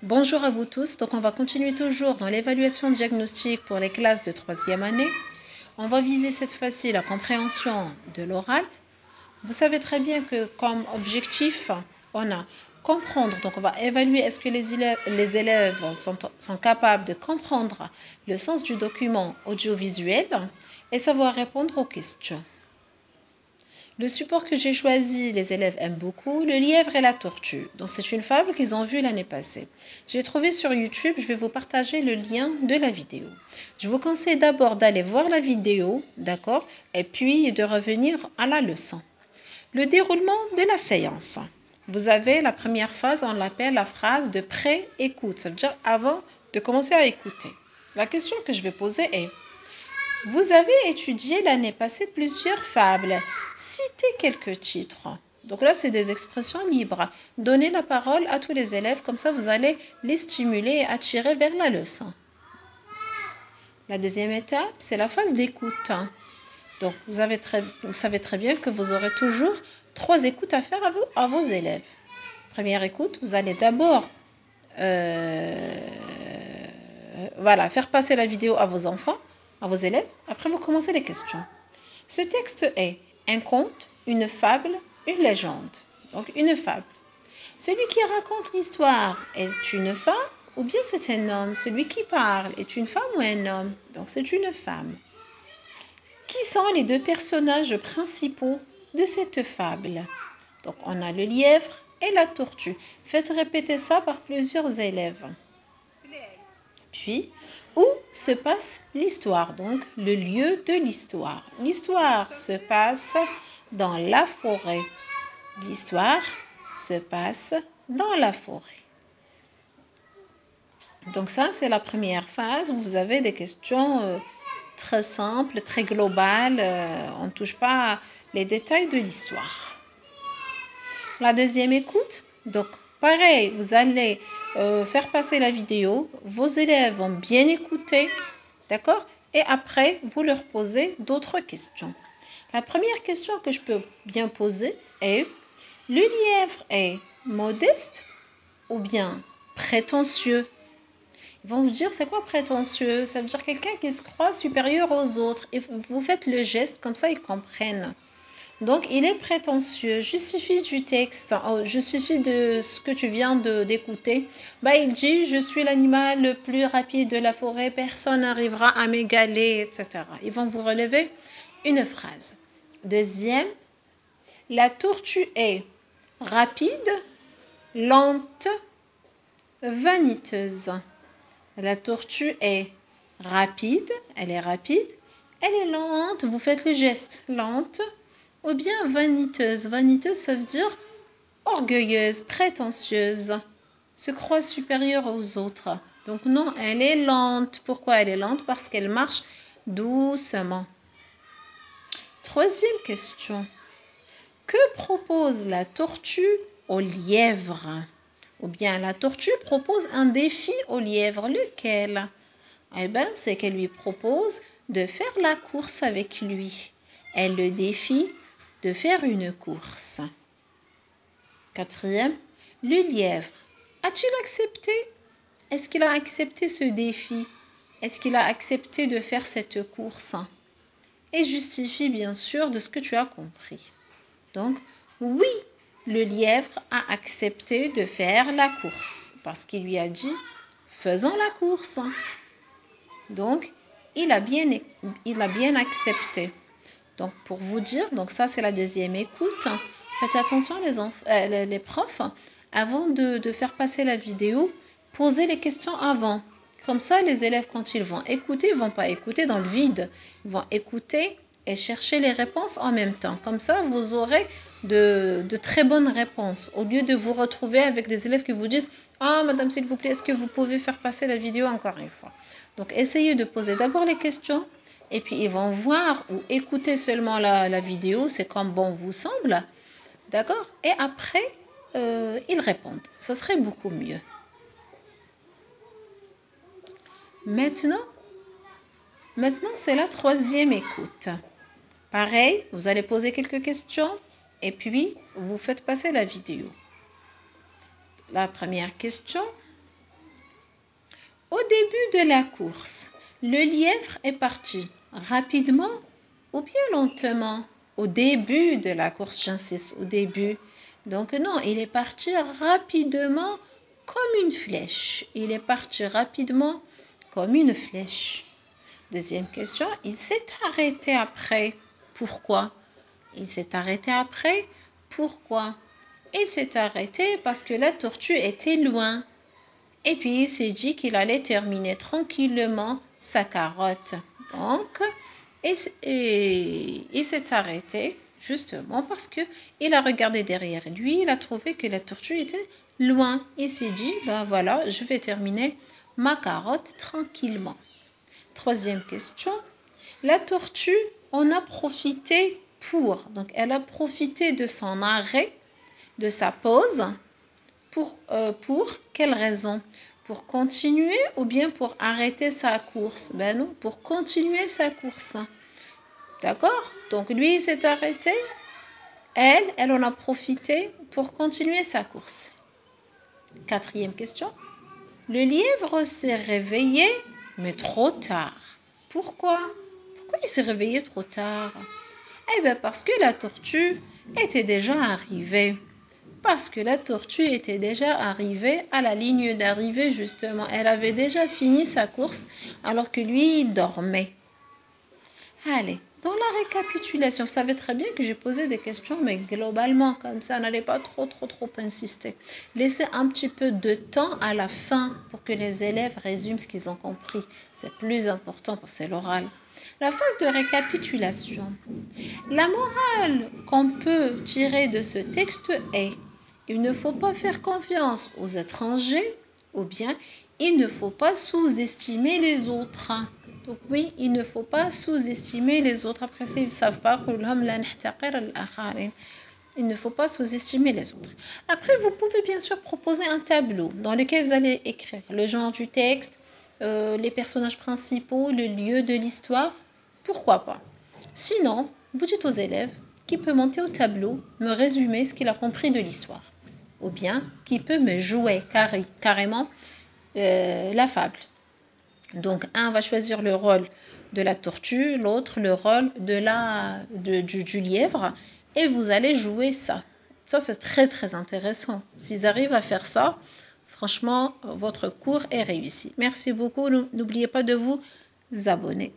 Bonjour à vous tous, donc on va continuer toujours dans l'évaluation diagnostique pour les classes de 3e année. On va viser cette fois-ci la compréhension de l'oral. Vous savez très bien que comme objectif, on a comprendre, donc on va évaluer est-ce que les élèves sont capables de comprendre le sens du document audiovisuel et savoir répondre aux questions. Le support que j'ai choisi, les élèves aiment beaucoup, le lièvre et la tortue. Donc c'est une fable qu'ils ont vue l'année passée. J'ai trouvé sur YouTube, je vais vous partager le lien de la vidéo. Je vous conseille d'abord d'aller voir la vidéo, d'accord, et puis de revenir à la leçon. Le déroulement de la séance. Vous avez la première phase, on l'appelle la phrase de pré-écoute, ça veut dire avant de commencer à écouter. La question que je vais poser est: vous avez étudié l'année passée plusieurs fables. Citez quelques titres. Donc là, c'est des expressions libres. Donnez la parole à tous les élèves, comme ça vous allez les stimuler et attirer vers la leçon. La deuxième étape, c'est la phase d'écoute. Donc vous savez très bien que vous aurez toujours 3 écoutes à faire à vos élèves. Première écoute, vous allez d'abord faire passer la vidéo à vos enfants, à vos élèves. Après, vous commencez les questions. Ce texte est un conte, une fable, une légende. Donc, une fable. Celui qui raconte l'histoire est une femme ou bien c'est un homme? Celui qui parle est une femme ou un homme? Donc, c'est une femme. Qui sont les 2 personnages principaux de cette fable? Donc, on a le lièvre et la tortue. Faites répéter ça par plusieurs élèves. Puis, où se passe l'histoire? Donc, le lieu de l'histoire. L'histoire se passe dans la forêt. L'histoire se passe dans la forêt. Donc, ça, c'est la première phase où vous avez des questions très simples, très globales. On ne touche pas les détails de l'histoire. La deuxième écoute, donc, pareil, vous allez faire passer la vidéo, vos élèves vont bien écouter, d'accord? Et après, vous leur posez d'autres questions. La première question que je peux bien poser est: le lièvre est modeste ou bien prétentieux? Ils vont vous dire, c'est quoi prétentieux? Ça veut dire quelqu'un qui se croit supérieur aux autres. Et vous faites le geste, comme ça ils comprennent. Donc, il est prétentieux. Justifie du texte, justifie de ce que tu viens d'écouter. Il dit: je suis l'animal le plus rapide de la forêt, personne n'arrivera à m'égaler, etc. Ils vont vous relever une phrase. Deuxième, la tortue est rapide, lente, vaniteuse. La tortue est rapide, elle est rapide, elle est lente, vous faites le geste, lente. Ou bien vaniteuse. Vaniteuse, ça veut dire orgueilleuse, prétentieuse, se croit supérieure aux autres. Donc non, elle est lente. Pourquoi elle est lente? Parce qu'elle marche doucement. Troisième question. Que propose la tortue au lièvre? Ou bien la tortue propose un défi au lièvre. Lequel? Eh bien, c'est qu'elle lui propose de faire la course avec lui. Elle le défie de faire une course. Quatrième, le lièvre a-t-il accepté? Est-ce qu'il a accepté ce défi? Est-ce qu'il a accepté de faire cette course? Et justifie bien sûr de ce que tu as compris. Donc, oui, le lièvre a accepté de faire la course parce qu'il lui a dit: faisons la course. Donc, il a bien accepté. Donc, pour vous dire, donc ça, c'est la deuxième écoute. Faites attention, les profs, avant de faire passer la vidéo, posez les questions avant. Comme ça, les élèves, quand ils vont écouter, ils ne vont pas écouter dans le vide. Ils vont écouter et chercher les réponses en même temps. Comme ça, vous aurez de très bonnes réponses. Au lieu de vous retrouver avec des élèves qui vous disent: ah, madame, s'il vous plaît, est-ce que vous pouvez faire passer la vidéo encore une fois? Donc, essayez de poser d'abord les questions. Et puis, ils vont voir ou écouter seulement la vidéo. C'est comme bon vous semble. D'accord? Et après, ils répondent. Ça serait beaucoup mieux. Maintenant, c'est la troisième écoute. Pareil, vous allez poser quelques questions. Et puis, vous faites passer la vidéo. La première question: Au début de la course, le lièvre est parti rapidement ou bien lentement? Au début de la course, j'insiste, au début. Donc non, il est parti rapidement comme une flèche. Il est parti rapidement comme une flèche. Deuxième question, il s'est arrêté après. Pourquoi? Il s'est arrêté après. Pourquoi? Il s'est arrêté parce que la tortue était loin. Et puis, il s'est dit qu'il allait terminer tranquillement sa carotte. Donc, il s'est arrêté justement parce qu'il a regardé derrière lui. Il a trouvé que la tortue était loin. Il s'est dit, ben voilà, je vais terminer ma carotte tranquillement. Troisième question. La tortue en a profité donc elle a profité de son arrêt, de sa pause, pour quelle raison? Pour continuer ou bien pour arrêter sa course? Ben non, pour continuer sa course. D'accord? Donc lui, il s'est arrêté. Elle en a profité pour continuer sa course. Quatrième question. Le lièvre s'est réveillé, mais trop tard. Pourquoi? Pourquoi il s'est réveillé trop tard? Eh bien, parce que la tortue était déjà arrivée. Parce que la tortue était déjà arrivée à la ligne d'arrivée, justement. Elle avait déjà fini sa course alors que lui, il dormait. Allez, dans la récapitulation, vous savez très bien que j'ai posé des questions, mais globalement, comme ça, n'allez pas trop insister. Laissez un petit peu de temps à la fin pour que les élèves résument ce qu'ils ont compris. C'est plus important parce que c'est l'oral. La phase de récapitulation. La morale qu'on peut tirer de ce texte est: il ne faut pas faire confiance aux étrangers, ou bien il ne faut pas sous-estimer les autres. Donc oui, il ne faut pas sous-estimer les autres. Après, s'ils ne savent pas, il ne faut pas sous-estimer les autres. Après, vous pouvez bien sûr proposer un tableau dans lequel vous allez écrire le genre du texte, les personnages principaux, le lieu de l'histoire. Pourquoi pas? Sinon, vous dites aux élèves qui peut monter au tableau, me résumer ce qu'il a compris de l'histoire. Ou bien qui peut me jouer carrément la fable. Donc, un va choisir le rôle de la tortue, l'autre le rôle du lièvre, et vous allez jouer ça. Ça, c'est très intéressant. S'ils arrivent à faire ça, franchement, votre cours est réussi. Merci beaucoup. N'oubliez pas de vous abonner.